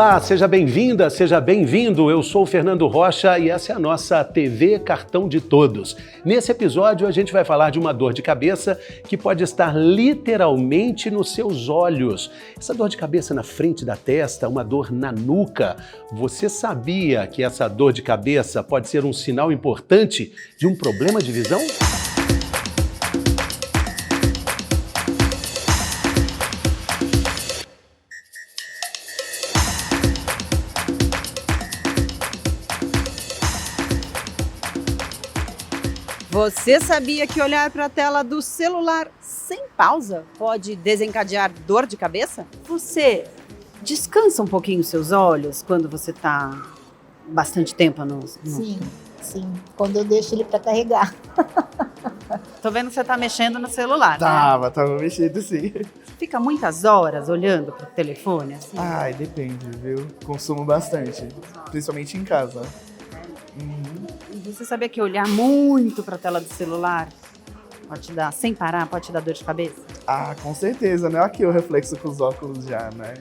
Olá, seja bem-vinda, seja bem-vindo. Eu sou o Fernando Rocha e essa é a nossa TV Cartão de Todos. Nesse episódio a gente vai falar de uma dor de cabeça que pode estar literalmente nos seus olhos. Essa dor de cabeça na frente da testa, uma dor na nuca. Você sabia que essa dor de cabeça pode ser um sinal importante de um problema de visão? Você sabia que olhar para a tela do celular sem pausa pode desencadear dor de cabeça? Você descansa um pouquinho os seus olhos quando você está bastante tempo no... Sim. Quando eu deixo ele para carregar. Tô vendo que você tá mexendo no celular, Tava mexendo sim. Fica muitas horas olhando pro telefone, assim? Ai, depende, viu? Consumo bastante, principalmente em casa. E você sabia que olhar muito para a tela do celular pode te dar, sem parar, pode te dar dor de cabeça? Ah, com certeza, né? Aqui o reflexo com os óculos já, né?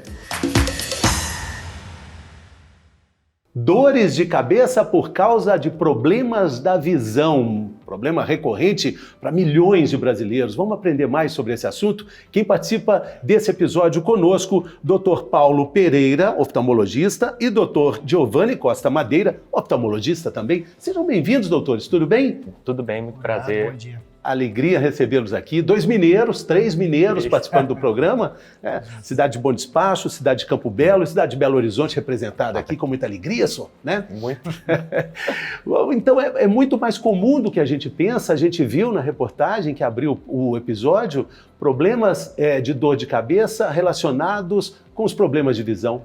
Dores de cabeça por causa de problemas da visão. Problema recorrente para milhões de brasileiros. Vamos aprender mais sobre esse assunto? Quem participa desse episódio conosco, Dr. Paulo Pereira, oftalmologista, e Dr. Giovanni Costa Madeira, oftalmologista também. Sejam bem-vindos, doutores. Tudo bem? Tudo bem, muito prazer. Bom dia. Alegria recebê-los aqui. 3 mineiros participando do programa. Cidade de Bom Despacho, cidade de Campo Belo e cidade de Belo Horizonte representada aqui com muita alegria, só, né? Muito. Então é muito mais comum do que a gente pensa. A gente viu na reportagem que abriu o episódio problemas de dor de cabeça relacionados com os problemas de visão.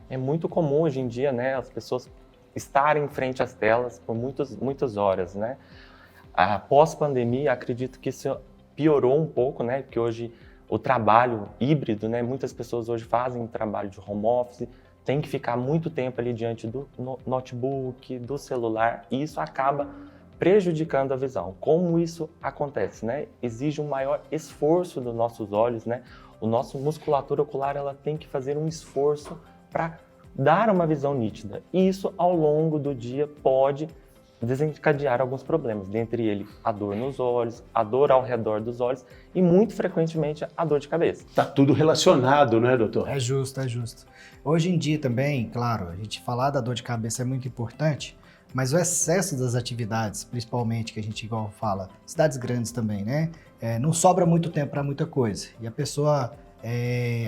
É muito comum hoje em dia, né, as pessoas estarem em frente às telas por muitas horas, né? Após pandemia, acredito que isso piorou um pouco, né? Porque hoje o trabalho híbrido, né? Muitas pessoas hoje fazem trabalho de home office, tem que ficar muito tempo ali diante do notebook, do celular, e isso acaba prejudicando a visão. Como isso acontece, né? Exige um maior esforço dos nossos olhos, né? O nosso musculatura ocular, ela tem que fazer um esforço para dar uma visão nítida. E isso, ao longo do dia, pode desencadear alguns problemas, dentre eles a dor nos olhos, a dor ao redor dos olhos e, muito frequentemente, a dor de cabeça. Está tudo relacionado, né, doutor? É justo. Hoje em dia também, claro, a gente falar da dor de cabeça é muito importante, mas o excesso das atividades, principalmente, que a gente igual fala, cidades grandes também, né? Não sobra muito tempo para muita coisa. E a pessoa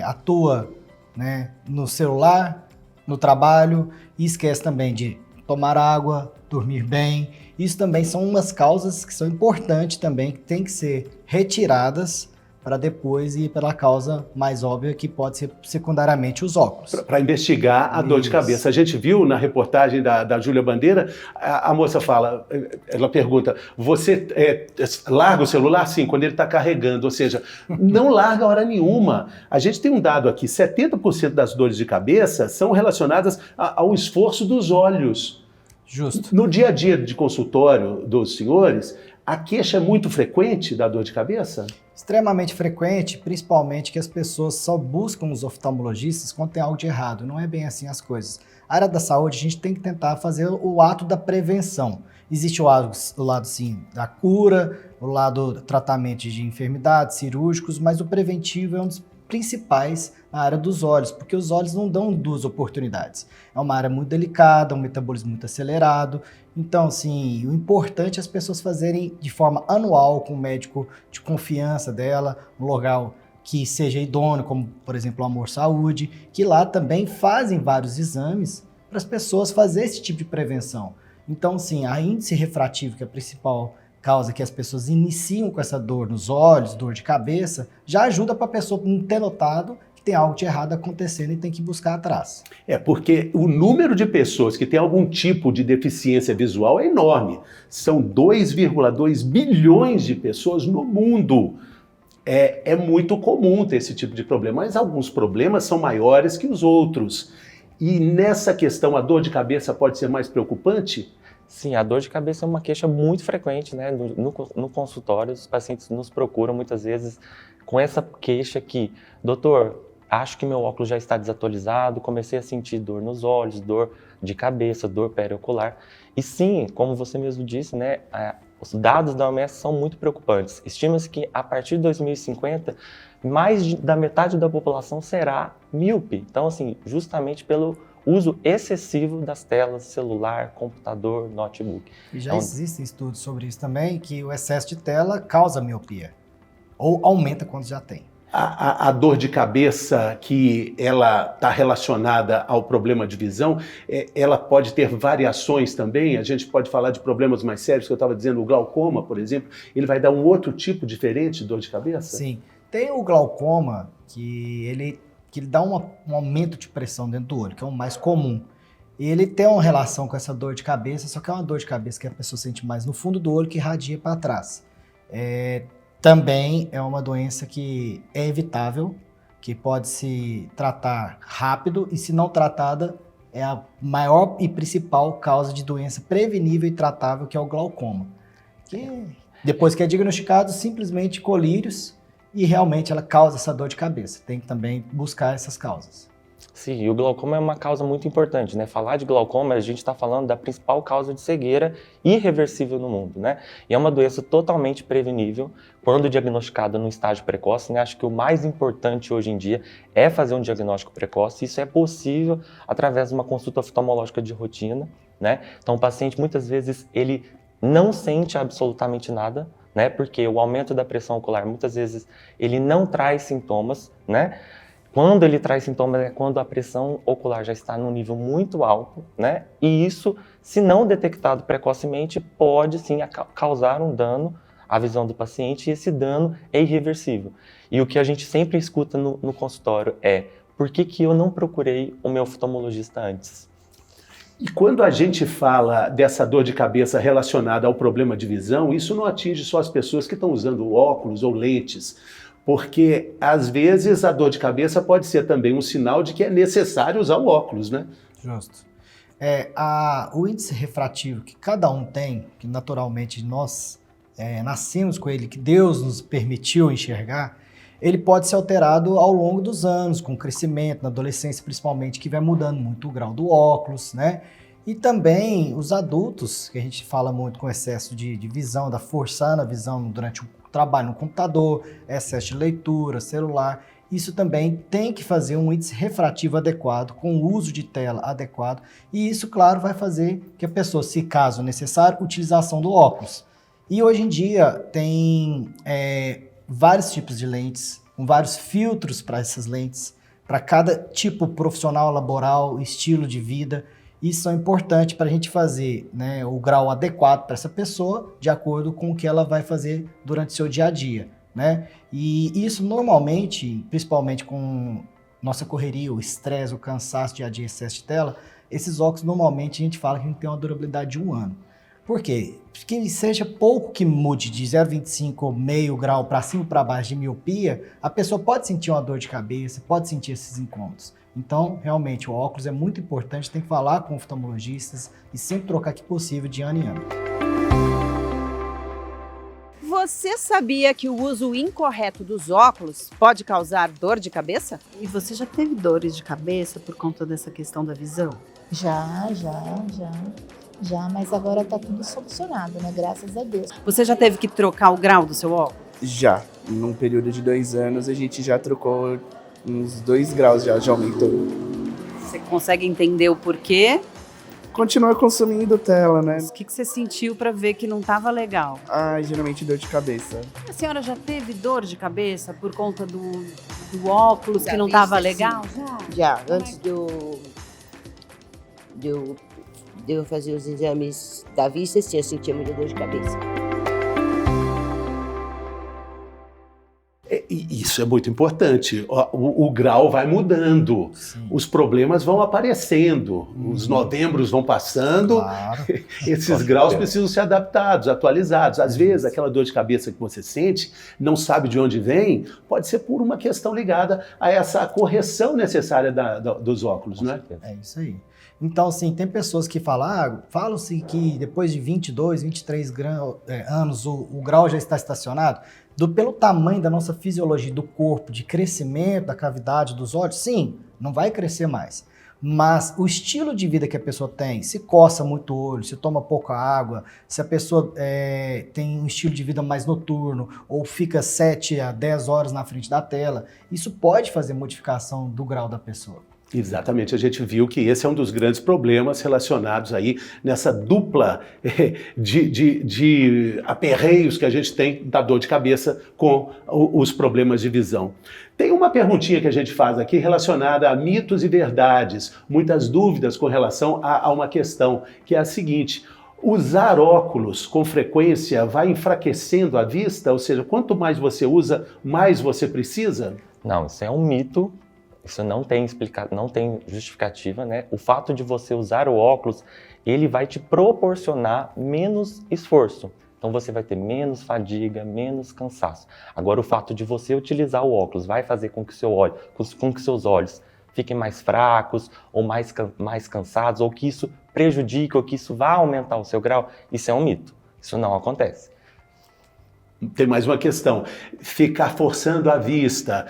atua, né, no celular, no trabalho e esquece também de tomar água, dormir bem. Isso também são umas causas que são importantes também, que tem que ser retiradas para depois ir pela causa mais óbvia, que pode ser secundariamente os óculos. Para investigar a dor de cabeça. A gente viu na reportagem da Júlia Bandeira, a moça fala, ela pergunta, você larga o celular? Sim, quando ele está carregando, ou seja, não larga a hora nenhuma. A gente tem um dado aqui, 70% das dores de cabeça são relacionadas ao esforço dos olhos. Justo. No dia a dia de consultório dos senhores, a queixa é muito frequente da dor de cabeça? Extremamente frequente, principalmente que as pessoas só buscam os oftalmologistas quando tem algo de errado. Não é bem assim as coisas. A área da saúde, a gente tem que tentar fazer o ato da prevenção. Existe o lado sim, da cura, o lado do tratamento de enfermidades, cirúrgicos, mas o preventivo é um dos principais na área dos olhos, porque os olhos não dão duas oportunidades. É uma área muito delicada, um metabolismo muito acelerado. Então, assim, o importante é as pessoas fazerem de forma anual com um médico de confiança dela, um local que seja idôneo, como, por exemplo, o Amor Saúde, que lá também fazem vários exames para as pessoas fazerem esse tipo de prevenção. Então, sim, a índice refrativo, que é a principal causa que as pessoas iniciam com essa dor nos olhos, dor de cabeça, já ajuda para a pessoa não ter notado que tem algo de errado acontecendo e tem que buscar atrás. Porque o número de pessoas que tem algum tipo de deficiência visual é enorme. São 2,2 bilhões de pessoas no mundo. É muito comum ter esse tipo de problema, mas alguns problemas são maiores que os outros. E nessa questão, a dor de cabeça pode ser mais preocupante? Sim, a dor de cabeça é uma queixa muito frequente, né? No consultório, os pacientes nos procuram muitas vezes com essa queixa que, doutor, acho que meu óculos já está desatualizado, comecei a sentir dor nos olhos, dor de cabeça, dor periocular. E sim, como você mesmo disse, né, os dados da OMS são muito preocupantes. Estima-se que a partir de 2050, mais da metade da população será míope. Então, assim, justamente pelo uso excessivo das telas, celular, computador, notebook. E já Então, existem estudos sobre isso também, que o excesso de tela causa miopia, ou aumenta quando já tem. A dor de cabeça que ela está relacionada ao problema de visão, ela pode ter variações também. A gente pode falar de problemas mais sérios, que eu estava dizendo, o glaucoma, por exemplo, ele vai dar um outro tipo diferente de dor de cabeça? Sim. Tem o glaucoma, que ele dá um aumento de pressão dentro do olho, que é o mais comum. E ele tem uma relação com essa dor de cabeça, só que é uma dor de cabeça que a pessoa sente mais no fundo do olho, que irradia para trás. Também é uma doença que é evitável, que pode se tratar rápido e, se não tratada, é a maior e principal causa de doença prevenível e tratável, que é o glaucoma. Que, depois que é diagnosticado, simplesmente colírios, e realmente ela causa essa dor de cabeça. Tem que também buscar essas causas. sim, e o glaucoma é uma causa muito importante, né? Falar de glaucoma, a gente está falando da principal causa de cegueira irreversível no mundo, né? E é uma doença totalmente prevenível quando diagnosticada no estágio precoce, né? Acho que o mais importante hoje em dia é fazer um diagnóstico precoce. Isso é possível através de uma consulta oftalmológica de rotina, né? Então, o paciente, muitas vezes, ele não sente absolutamente nada, né? Porque o aumento da pressão ocular, muitas vezes, ele não traz sintomas, né? Quando ele traz sintomas é quando a pressão ocular já está num nível muito alto, né? E isso, se não detectado precocemente, pode sim causar um dano à visão do paciente, e esse dano é irreversível. E o que a gente sempre escuta no consultório é: por que eu não procurei o meu oftalmologista antes? E quando a gente fala dessa dor de cabeça relacionada ao problema de visão, isso não atinge só as pessoas que estão usando óculos ou lentes, porque às vezes a dor de cabeça pode ser também um sinal de que é necessário usar o óculos, né? Justo. O índice refrativo que cada um tem, que naturalmente nós nascemos com ele, que Deus nos permitiu enxergar, ele pode ser alterado ao longo dos anos, com o crescimento, na adolescência principalmente, que vai mudando muito o grau do óculos, né? E também os adultos, que a gente fala muito com excesso de visão, da forçando a visão durante o trabalho no computador, excesso de leitura, celular, isso também tem que fazer um índice refrativo adequado, com o uso de tela adequado, e isso, claro, vai fazer que a pessoa, se caso necessário, utilização do óculos. E hoje em dia tem vários tipos de lentes, com vários filtros para essas lentes, para cada tipo profissional, laboral, estilo de vida. Isso é importante para a gente fazer, né, o grau adequado para essa pessoa, de acordo com o que ela vai fazer durante o seu dia a dia, né? E isso normalmente, principalmente com nossa correria, o estresse, o cansaço dia a dia, excesso de tela, esses óculos normalmente a gente fala que a gente tem uma durabilidade de 1 ano. Por quê? Porque seja pouco que mude de 0,25 ou meio grau para cima ou para baixo de miopia, a pessoa pode sentir uma dor de cabeça, pode sentir esses incômodos. Então, realmente, o óculos é muito importante, tem que falar com oftalmologistas e sempre trocar que possível de ano em ano. Você sabia que o uso incorreto dos óculos pode causar dor de cabeça? E você já teve dores de cabeça por conta dessa questão da visão? Já, mas agora tá tudo solucionado, né? Graças a Deus. Você já teve que trocar o grau do seu óculos? Já. Num período de 2 anos, a gente já trocou uns 2 graus, já aumentou. Você consegue entender o porquê? Continua consumindo tela, né? O que você sentiu para ver que não estava legal? Geralmente dor de cabeça. A senhora já teve dor de cabeça por conta do óculos que não estava legal? Já, antes de eu fazer os exames da vista, eu sentia muita dor de cabeça. Isso é muito importante. O grau vai mudando, Sim. os problemas vão aparecendo, os novembros vão passando, Claro. esses graus precisam ser adaptados, atualizados. Às vezes, aquela dor de cabeça que você sente, não sabe de onde vem, pode ser por uma questão ligada a essa correção necessária dos óculos, não é? É isso aí. Então, assim, tem pessoas que falam-se que depois de 22, 23 anos o grau já está estacionado. Pelo tamanho da nossa fisiologia do corpo, de crescimento da cavidade dos olhos, sim, não vai crescer mais. Mas o estilo de vida que a pessoa tem, se coça muito o olho, se toma pouca água, se a pessoa tem um estilo de vida mais noturno ou fica 7 a 10 horas na frente da tela, isso pode fazer modificação do grau da pessoa. Exatamente, a gente viu que esse é um dos grandes problemas relacionados aí nessa dupla de aperreios que a gente tem da dor de cabeça com os problemas de visão. Tem uma perguntinha que a gente faz aqui relacionada a mitos e verdades, muitas dúvidas com relação a uma questão, que é a seguinte: usar óculos com frequência vai enfraquecendo a vista? Ou seja, quanto mais você usa, mais você precisa? Não, isso é um mito. Isso não tem justificativa, né? O fato de você usar o óculos, ele vai te proporcionar menos esforço. Então você vai ter menos fadiga, menos cansaço. Agora o fato de você utilizar o óculos vai fazer com que seus olhos fiquem mais fracos, ou mais cansados, ou que isso prejudique, ou que isso vá aumentar o seu grau. Isso é um mito. Isso não acontece. Tem mais uma questão: ficar forçando a vista,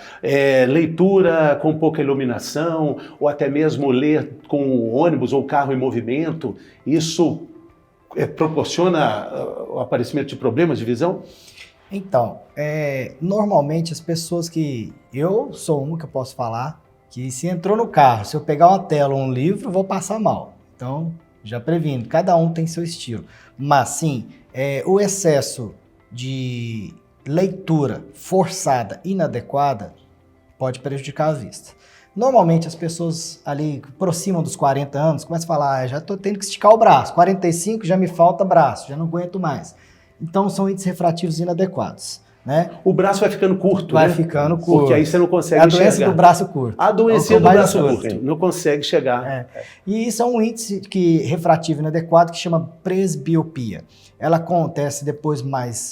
leitura com pouca iluminação, ou até mesmo ler com o ônibus ou carro em movimento, isso proporciona o aparecimento de problemas de visão? Então, normalmente as pessoas eu sou um que eu posso falar, que se entrou no carro, se eu pegar uma tela ou um livro, eu vou passar mal. Então, já previno, cada um tem seu estilo. Mas sim, o excesso de leitura forçada, inadequada, pode prejudicar a vista. Normalmente as pessoas ali aproximam dos 40 anos, começam a falar, já estou tendo que esticar o braço, 45 já me falta braço, já não aguento mais. Então são índices refrativos inadequados, né? O braço vai ficando curto, vai né? ficando curto. Porque aí você não consegue enxergar. É a doença do braço curto. A doença do braço curto, não consegue chegar. E isso é um índice refrativo inadequado que chama presbiopia. Ela acontece depois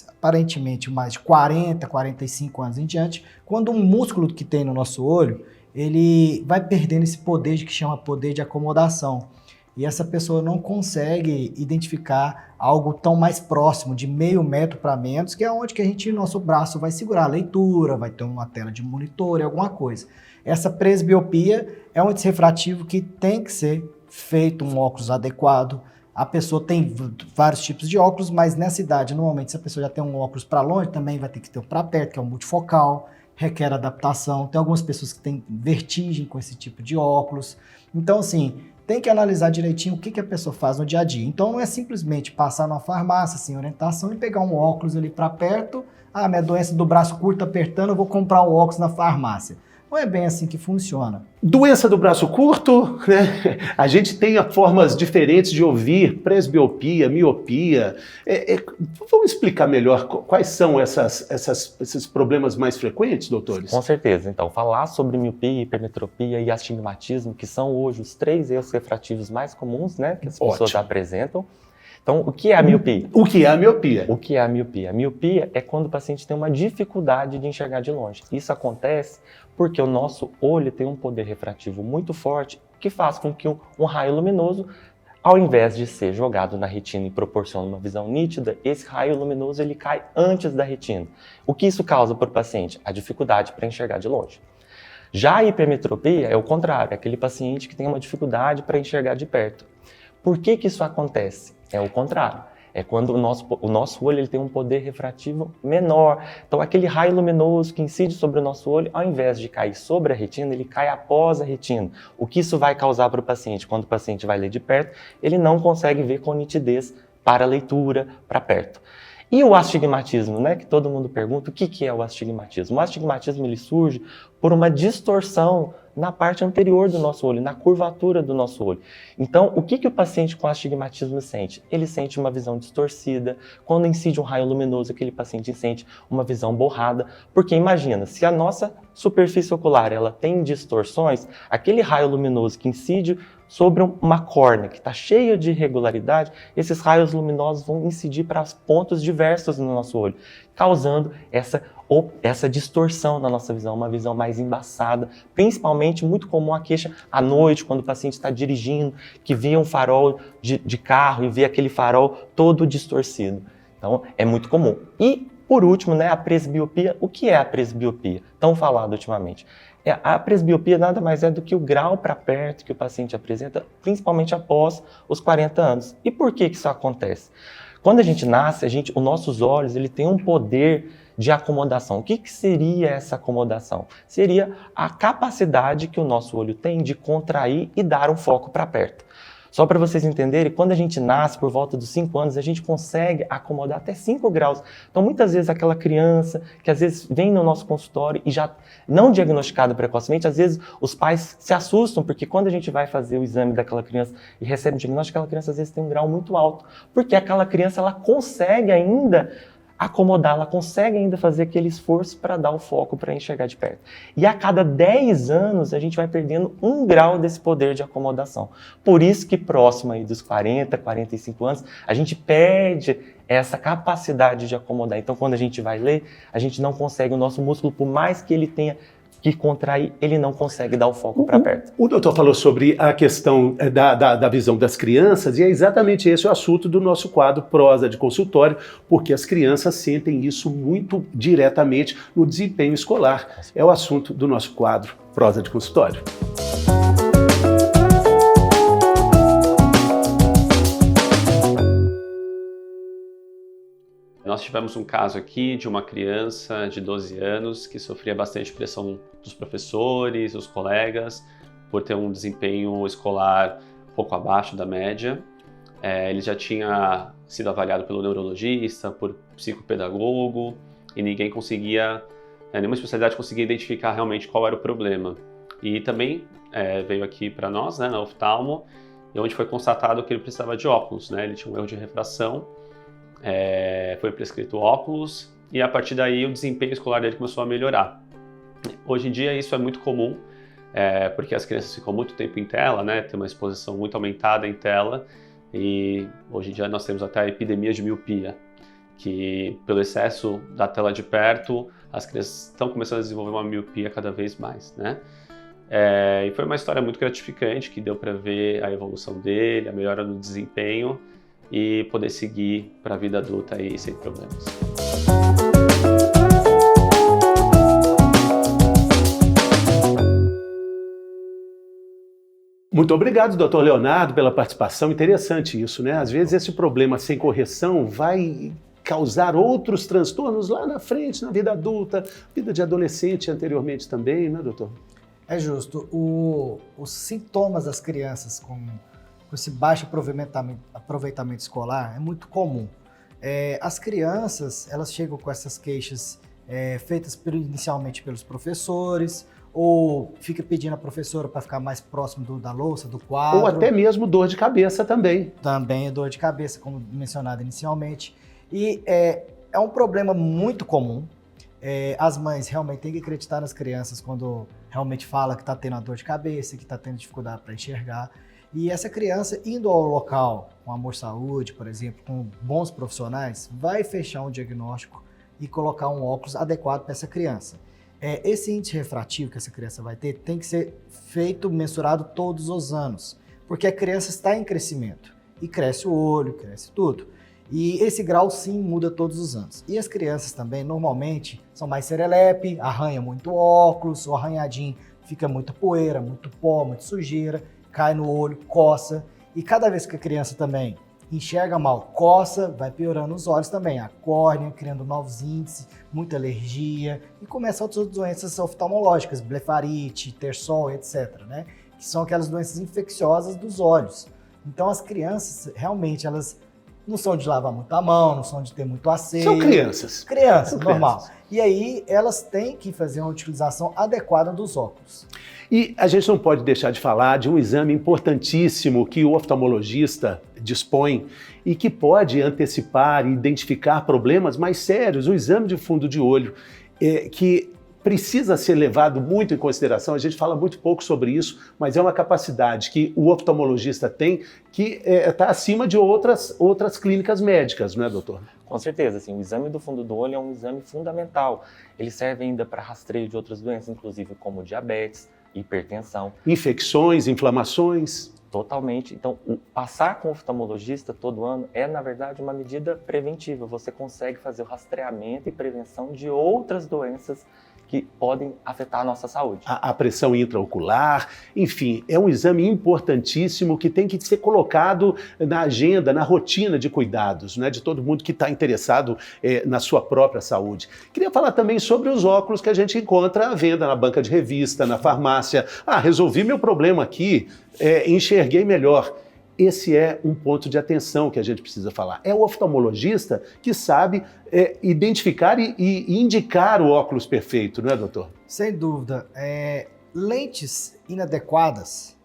aparentemente mais de 40, 45 anos em diante, quando um músculo que tem no nosso olho, ele vai perdendo esse poder que chama poder de acomodação. E essa pessoa não consegue identificar algo tão mais próximo, de meio metro para menos, que é onde que nosso braço vai segurar a leitura, vai ter uma tela de monitor, alguma coisa. Essa presbiopia é um índice refrativo que tem que ser feito um óculos adequado. A pessoa tem vários tipos de óculos, mas nessa idade, normalmente, se a pessoa já tem um óculos para longe, também vai ter que ter um para perto, que é um multifocal, requer adaptação. Tem algumas pessoas que têm vertigem com esse tipo de óculos. Então, assim, tem que analisar direitinho o que a pessoa faz no dia a dia. Então, não é simplesmente passar numa farmácia sem orientação e pegar um óculos ali para perto. Ah, minha doença do braço curto apertando, eu vou comprar um óculos na farmácia. Não é bem assim que funciona. Doença do braço curto, né? A gente tem formas diferentes de ouvir, presbiopia, miopia. Vamos explicar melhor quais são esses problemas mais frequentes, doutores? Com certeza. Então, falar sobre miopia, hipermetropia e astigmatismo, que são hoje os 3 erros refrativos mais comuns, né, que as pessoas apresentam. Então, o que é a miopia? O que é a miopia? O que é a miopia? A miopia é quando o paciente tem uma dificuldade de enxergar de longe. Isso acontece porque o nosso olho tem um poder refrativo muito forte que faz com que um raio luminoso, ao invés de ser jogado na retina e proporciona uma visão nítida, esse raio luminoso ele cai antes da retina. O que isso causa para o paciente? A dificuldade para enxergar de longe. Já a hipermetropia é o contrário, é aquele paciente que tem uma dificuldade para enxergar de perto. Por que isso acontece? É o contrário. É quando o nosso olho ele tem um poder refrativo menor. Então, aquele raio luminoso que incide sobre o nosso olho, ao invés de cair sobre a retina, ele cai após a retina. O que isso vai causar para o paciente? Quando o paciente vai ler de perto, ele não consegue ver com nitidez para a leitura, para perto. E o astigmatismo, né? Que todo mundo pergunta, o que é o astigmatismo? O astigmatismo ele surge por uma distorção na parte anterior do nosso olho, na curvatura do nosso olho. Então, o que o paciente com astigmatismo sente? Ele sente uma visão distorcida. Quando incide um raio luminoso, aquele paciente sente uma visão borrada. Porque imagina, se a nossa superfície ocular ela tem distorções, aquele raio luminoso que incide sobre uma córnea que está cheia de irregularidade, esses raios luminosos vão incidir para pontos diversos no nosso olho, causando essa distorção na nossa visão, uma visão mais embaçada, principalmente muito comum a queixa à noite, quando o paciente está dirigindo, que vê um farol de carro e vê aquele farol todo distorcido. Então, é muito comum. E, por último, né, a presbiopia. O que é a presbiopia? Tão falado ultimamente. A presbiopia nada mais é do que o grau para perto que o paciente apresenta, principalmente após os 40 anos. E por que isso acontece? Quando a gente nasce, os nossos olhos têm um poder de acomodação. O que seria essa acomodação? Seria a capacidade que o nosso olho tem de contrair e dar um foco para perto. Só para vocês entenderem, quando a gente nasce, por volta dos 5 anos, a gente consegue acomodar até 5 graus. Então, muitas vezes, aquela criança que às vezes vem no nosso consultório e já não diagnosticada precocemente, às vezes os pais se assustam, porque quando a gente vai fazer o exame daquela criança e recebe um diagnóstico, aquela criança às vezes tem um grau muito alto, porque aquela criança ela consegue ainda acomodar, ela consegue ainda fazer aquele esforço para dar o foco para enxergar de perto. E a cada 10 anos a gente vai perdendo 1 grau desse poder de acomodação. Por isso que próximo aí dos 40, 45 anos, a gente perde essa capacidade de acomodar. Então quando a gente vai ler, a gente não consegue, o nosso músculo, por mais que ele tenha que contrair, ele não consegue dar o foco para perto. O doutor falou sobre a questão da visão das crianças, e é exatamente esse o assunto do nosso quadro Prosa de Consultório, porque as crianças sentem isso muito diretamente no desempenho escolar. É o assunto do nosso quadro Prosa de Consultório. Nós tivemos um caso aqui de uma criança de 12 anos que sofria bastante pressão dos professores, dos colegas, por ter um desempenho escolar pouco abaixo da média. Ele já tinha sido avaliado pelo neurologista, por psicopedagogo, e ninguém conseguia, nenhuma especialidade conseguia identificar realmente qual era o problema. E também veio aqui para nós, né, na oftalmo, onde foi constatado que ele precisava de óculos, né? Ele tinha um erro de refração. Foi prescrito óculos e a partir daí o desempenho escolar dele começou a melhorar. Hoje em dia isso é muito comum, porque as crianças ficam muito tempo em tela, né? Tem uma exposição muito aumentada em tela, e hoje em dia nós temos até a epidemia de miopia, que pelo excesso da tela de perto, as crianças estão começando a desenvolver uma miopia cada vez mais, né? E foi uma história muito gratificante, que deu para ver a evolução dele, a melhora no desempenho, e poder seguir para a vida adulta aí sem problemas. Muito obrigado, doutor Leonardo, pela participação. Interessante isso, né? Às vezes esse problema sem correção vai causar outros transtornos lá na frente, na vida adulta, vida de adolescente anteriormente também, né, doutor? É justo. Os sintomas das crianças com esse baixo aproveitamento escolar é muito comum. As crianças, elas chegam com essas queixas feitas inicialmente pelos professores, ou fica pedindo a professora para ficar mais próximo da louça, do quadro. Ou até mesmo dor de cabeça também. Também é dor de cabeça, como mencionado inicialmente. E é um problema muito comum. As mães realmente têm que acreditar nas crianças quando realmente fala que está tendo uma dor de cabeça, que está tendo dificuldade para enxergar. E essa criança indo ao local, com Amor Saúde, por exemplo, com bons profissionais, vai fechar um diagnóstico e colocar um óculos adequado para essa criança. Esse índice refrativo que essa criança vai ter tem que ser feito, mensurado todos os anos, porque a criança está em crescimento e cresce o olho, cresce tudo. E esse grau sim muda todos os anos. E as crianças também normalmente são mais serelepe, arranha muito óculos, o arranhadinho fica muita poeira, muito pó, muita sujeira, cai no olho, coça, e cada vez que a criança também enxerga mal, coça, vai piorando os olhos também, a córnea, criando novos índices, muita alergia, e começam outras doenças oftalmológicas, blefarite, tersol, etc., né? Que são aquelas doenças infecciosas dos olhos. Então as crianças, realmente, elas não são de lavar muito a mão, não são de ter muito asseio. São crianças. Crianças, normal. E aí elas têm que fazer uma utilização adequada dos óculos. E a gente não pode deixar de falar de um exame importantíssimo que o oftalmologista dispõe e que pode antecipar e identificar problemas mais sérios, o exame de fundo de olho, que precisa ser levado muito em consideração. A gente fala muito pouco sobre isso, mas é uma capacidade que o oftalmologista tem que está acima de outras clínicas médicas, não é, doutor? Com certeza, assim, o exame do fundo do olho é um exame fundamental. Ele serve ainda para rastreio de outras doenças, inclusive como diabetes, hipertensão. Infecções, inflamações. Totalmente. Então, passar com o oftalmologista todo ano é, na verdade, uma medida preventiva. Você consegue fazer o rastreamento e prevenção de outras doenças que podem afetar a nossa saúde. A pressão intraocular, enfim, é um exame importantíssimo que tem que ser colocado na agenda, na rotina de cuidados, né, de todo mundo que está interessado na sua própria saúde. Queria falar também sobre os óculos que a gente encontra à venda na banca de revista, na farmácia. Resolvi meu problema aqui, enxerguei melhor. Esse é um ponto de atenção que a gente precisa falar. É o oftalmologista que sabe identificar e indicar o óculos perfeito, não é, doutor? Sem dúvida. Lentes inadequadas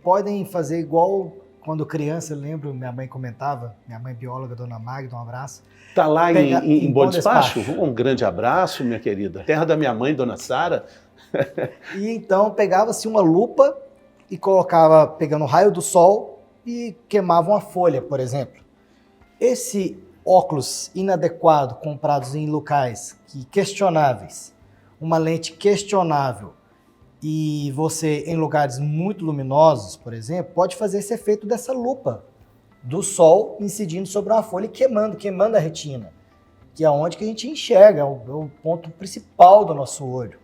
podem fazer igual quando criança, eu lembro, minha mãe comentava, minha mãe bióloga, dona Magda, um abraço. Está lá em Bom Despacho? Um grande abraço, minha querida. Terra da minha mãe, dona Sara. E então pegava-se uma lupa e colocava, pegando o raio do sol e queimava uma folha, por exemplo. Esse óculos inadequado, comprados em locais questionáveis, uma lente questionável, e você em lugares muito luminosos, por exemplo, pode fazer esse efeito dessa lupa do sol incidindo sobre uma folha e queimando a retina, que é onde que a gente enxerga, é o ponto principal do nosso olho.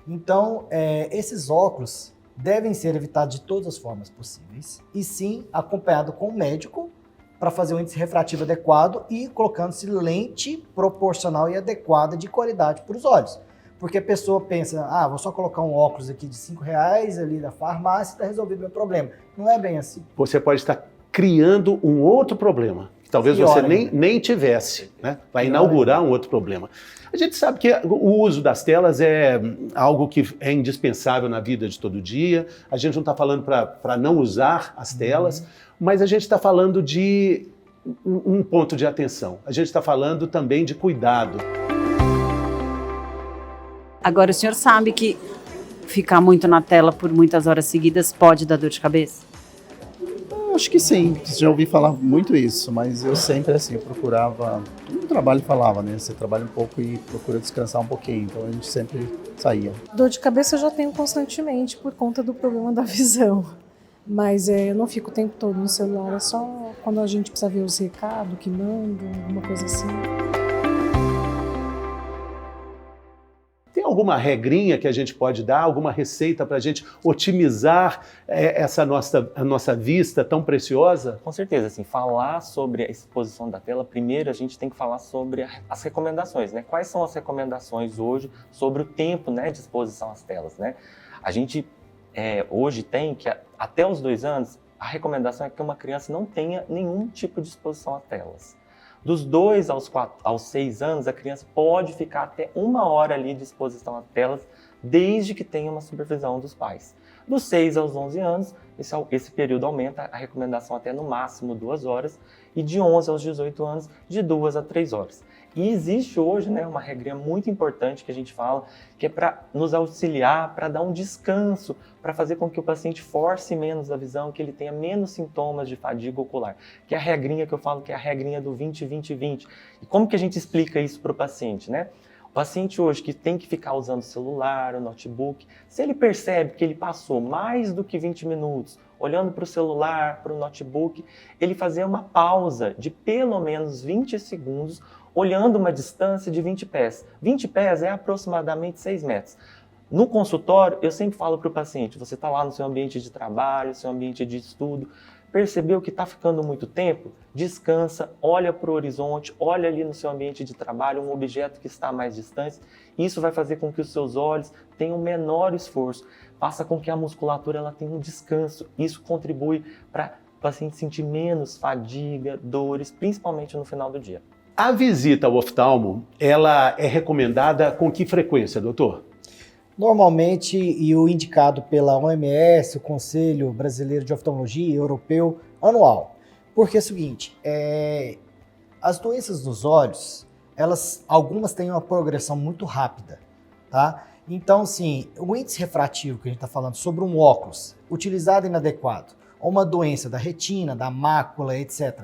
Então, esses óculos devem ser evitados de todas as formas possíveis, e sim acompanhado com o médico para fazer um índice refrativo adequado e colocando-se lente proporcional e adequada de qualidade para os olhos. Porque a pessoa pensa, vou só colocar um óculos aqui de R$5 ali da farmácia e está resolvido o meu problema. Não é bem assim. Você pode estar criando um outro problema, que talvez você nem tivesse, né? Vai inaugurar um outro problema. A gente sabe que o uso das telas é algo que é indispensável na vida de todo dia. A gente não está falando para não usar as telas, mas a gente está falando de um ponto de atenção. A gente está falando também de cuidado. Agora, o senhor sabe que ficar muito na tela por muitas horas seguidas pode dar dor de cabeça? Acho que sim, já ouvi falar muito isso, mas eu sempre assim, eu procurava, no trabalho falava, né, você trabalha um pouco e procura descansar um pouquinho, então a gente sempre saía. Dor de cabeça eu já tenho constantemente por conta do problema da visão, mas eu não fico o tempo todo no celular, é só quando a gente precisa ver os recados que mandam, alguma coisa assim. Tem alguma regrinha que a gente pode dar, alguma receita para a gente otimizar a nossa vista tão preciosa? Com certeza, assim, falar sobre a exposição da tela, primeiro a gente tem que falar sobre as recomendações, né? Quais são as recomendações hoje sobre o tempo, né, de exposição às telas, né? A gente hoje tem que até os 2 anos, a recomendação é que uma criança não tenha nenhum tipo de exposição a telas. Dos 2 aos 6 anos, a criança pode ficar até 1 hora ali de exposição a telas, desde que tenha uma supervisão dos pais. Dos 6 aos 11 anos, esse período aumenta a recomendação até no máximo 2 horas, e de 11 aos 18 anos, de 2 a 3 horas. E existe hoje, né, uma regrinha muito importante que a gente fala, que é para nos auxiliar, para dar um descanso, para fazer com que o paciente force menos a visão, que ele tenha menos sintomas de fadiga ocular. Que é a regrinha que eu falo, que é a regrinha do 20-20-20. E como que a gente explica isso para o paciente, né? O paciente hoje que tem que ficar usando o celular, o notebook, se ele percebe que ele passou mais do que 20 minutos olhando para o celular, para o notebook, ele fazer uma pausa de pelo menos 20 segundos, olhando uma distância de 20 pés. 20 pés é aproximadamente 6 metros. No consultório, eu sempre falo para o paciente, você está lá no seu ambiente de trabalho, seu ambiente de estudo, percebeu que está ficando muito tempo? Descansa, olha para o horizonte, olha ali no seu ambiente de trabalho, um objeto que está mais distante. Isso vai fazer com que os seus olhos tenham menor esforço, faça com que a musculatura ela tenha um descanso. Isso contribui para o paciente sentir menos fadiga, dores, principalmente no final do dia. A visita ao oftalmo, ela é recomendada com que frequência, doutor? Normalmente, e o indicado pela OMS, o Conselho Brasileiro de Oftalmologia Europeu, anual. Porque é o seguinte, as doenças dos olhos, algumas têm uma progressão muito rápida. tá? Então, sim, o índice refrativo que a gente está falando sobre um óculos utilizado inadequado, ou uma doença da retina, da mácula, etc.,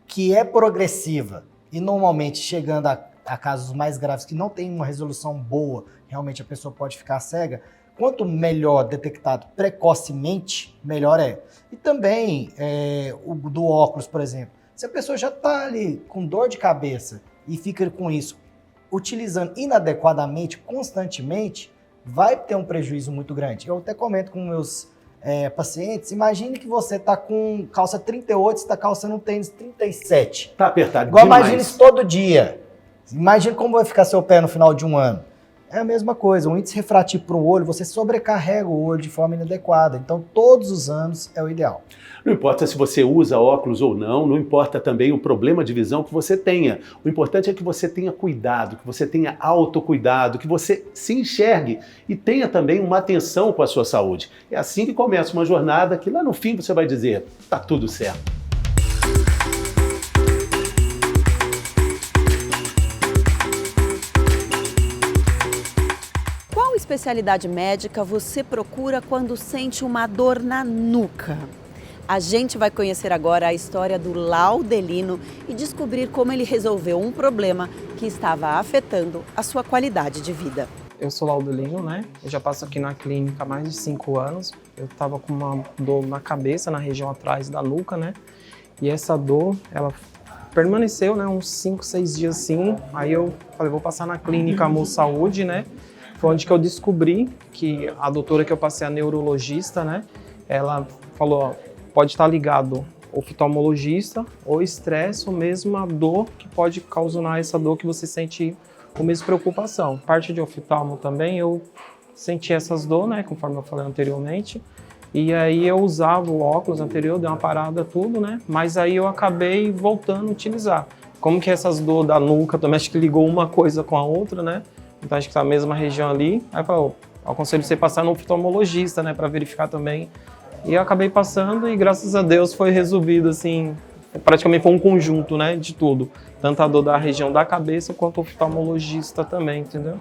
que é progressiva e normalmente chegando a casos mais graves que não tem uma resolução boa, realmente a pessoa pode ficar cega, quanto melhor detectado precocemente, melhor é. E também o do óculos, por exemplo, se a pessoa já está ali com dor de cabeça e fica com isso, utilizando inadequadamente, constantemente, vai ter um prejuízo muito grande. Eu até comento com meus pacientes, imagine que você está com calça 38, você está calçando um tênis 37. Tá apertado igual demais. Imagina isso todo dia. Imagina como vai ficar seu pé no final de um ano. É a mesma coisa, um índice refrativo para o olho, você sobrecarrega o olho de forma inadequada. Então, todos os anos é o ideal. Não importa se você usa óculos ou não, não importa também o problema de visão que você tenha. O importante é que você tenha cuidado, que você tenha autocuidado, que você se enxergue e tenha também uma atenção com a sua saúde. É assim que começa uma jornada que lá no fim você vai dizer, tá tudo certo. Qual especialidade médica você procura quando sente uma dor na nuca? A gente vai conhecer agora a história do Laudelino e descobrir como ele resolveu um problema que estava afetando a sua qualidade de vida. Eu sou Laudelino, né? Eu já passo aqui na clínica há mais de 5 anos. Eu estava com uma dor na cabeça, na região atrás da nuca, né? E essa dor, ela permaneceu, né? Uns 5, 6 dias assim. Aí eu falei, vou passar na clínica Amor Saúde, né? Foi onde que eu descobri que a doutora que eu passei, a neurologista, né? Ela falou, ó, pode estar ligado ao oftalmologista, ou estresse, ou mesmo a dor que pode causar essa dor que você sente com mesma preocupação. Parte de oftalmo também, eu senti essas dores, né, conforme eu falei anteriormente, e aí eu usava o óculos anterior, dei uma parada, tudo, né, mas aí eu acabei voltando a utilizar. Como que essas dores da nuca também, acho que ligou uma coisa com a outra, né, então acho que tá na mesma região ali, aí eu falei, aconselho você passar no oftalmologista, né, para verificar também. E eu acabei passando e, graças a Deus, foi resolvido, assim, praticamente foi um conjunto, né, de tudo. Tanto a dor da região da cabeça quanto o oftalmologista também, entendeu?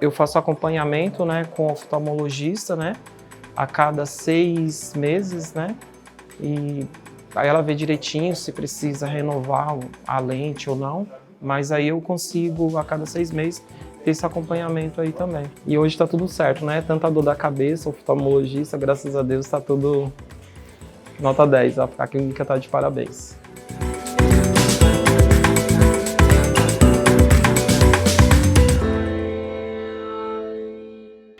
Eu faço acompanhamento, né, com o oftalmologista, né, a cada 6 meses, né, e aí ela vê direitinho se precisa renovar a lente ou não, mas aí eu consigo, a cada 6 meses, ter esse acompanhamento aí também. E hoje tá tudo certo, né? Tanto a dor da cabeça, o oftalmologista, graças a Deus, tá tudo nota 10. A clínica tá de parabéns.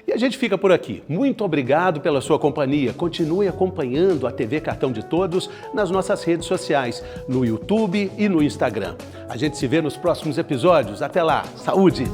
E a gente fica por aqui. Muito obrigado pela sua companhia. Continue acompanhando a TV Cartão de Todos nas nossas redes sociais, no YouTube e no Instagram. A gente se vê nos próximos episódios. Até lá. Saúde!